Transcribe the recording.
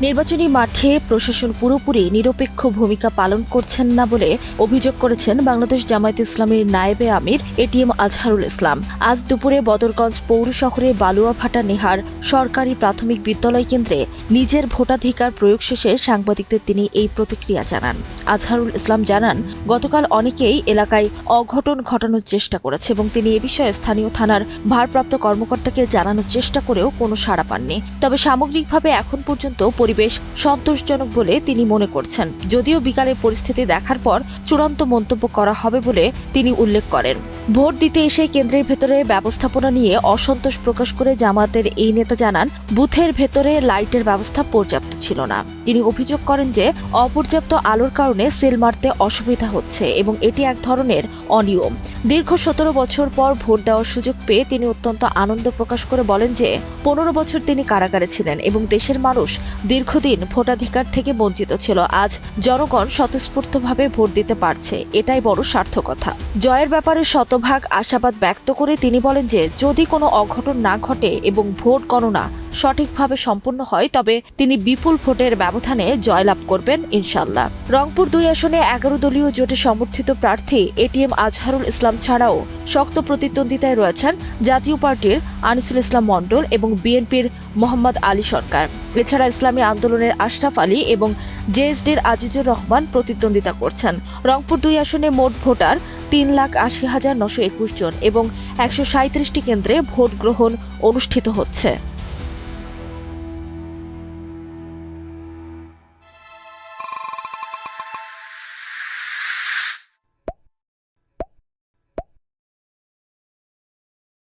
নির্বাচনী মাঠে প্রশাসন পুরোপুরি নিরপেক্ষ ভূমিকা পালন করছেন না বলে অভিযোগ করেছেন বাংলাদেশ জামায়াত ইসলামীর নায়েবে আমির এটিএম আজহারুল ইসলাম। আজ দুপুরে বদরগঞ্জ পৌর শহরে বালুয়াভাটা নেহার সরকারি প্রাথমিক বিদ্যালয় কেন্দ্রে নিজের ভোটাধিকার প্রয়োগ শেষে সাংবাদিকদের তিনি এই প্রতিক্রিয়া জানান। আজহারুল ইসলাম জানান, গতকাল অনেকেই এলাকায় অঘটন ঘটানোর চেষ্টা করেছে এবং তিনি এ বিষয়ে স্থানীয় থানার ভারপ্রাপ্ত কর্মকর্তাকে জানানোর চেষ্টা করেও কোনো সাড়া পাননি। তবে সামগ্রিকভাবে এখন পর্যন্ত পরিবেশ সন্তোষজনক বলে তিনি মনে করছেন, যদিও বিকালের পরিস্থিতি দেখার পর চূড়ান্ত মন্তব্য করা হবে বলে তিনি উল্লেখ করেন। ভোট দিতে এসে কেন্দ্রের ভেতরে ব্যবস্থাপনা নিয়ে অসন্তোষ প্রকাশ করে জামায়াতের এই নেতা জানান, বুথের ভেতরে লাইটের ব্যবস্থা পর্যাপ্ত ছিল না। তিনি অভিযোগ করেন যে অপর্যাপ্ত আলোর কারণে সেল মারতে অসুবিধা হচ্ছে এবং এটি এক ধরনের অনিয়ম। দীর্ঘ 17 বছর পর ভোট দেওয়ার সুযোগ পেয়ে তিনি অত্যন্ত আনন্দ প্রকাশ করে বলেন যে 15 বছর তিনি কারাগারে ছিলেন এবং দেশের মানুষ দীর্ঘদিন ভোটাধিকার থেকে বঞ্চিত ছিল। আজ জনগণ স্বতঃস্ফূর্তভাবে ভোট দিতে পারছে, এটাই বড় সার্থকতা। জয়ের ব্যাপারে শতভাগ আশাবাদ ব্যক্ত করে তিনি বলেন যে যদি কোনো অঘটন না ঘটে এবং ভোট গণনা সঠিকভাবে সম্পন্ন হয় তবে তিনি বিপুল ভোটের ব্যবধানে জয়লাভ করবেন ইনশাল্লাহ। রংপুর 2 আসনে 11 দলীয় জোটে সমর্থিত প্রার্থী এটিএম আজহারুল ইসলাম ছাড়াও শক্ত প্রতিদ্বন্দ্বিতায় রয়েছেন জাতীয় পার্টির আনিসুল ইসলাম মণ্ডল এবং বিএনপির মোহাম্মদ আলী সরকার। এছাড়া ইসলামী আন্দোলনের আশরাফ আলী এবং জেএসডির আজিজুর রহমান প্রতিদ্বন্দ্বিতা করছেন। রংপুর 2 আসনে মোট ভোটার 3,80,921 জন এবং 137টি কেন্দ্রে ভোট গ্রহণ অনুষ্ঠিত হচ্ছে।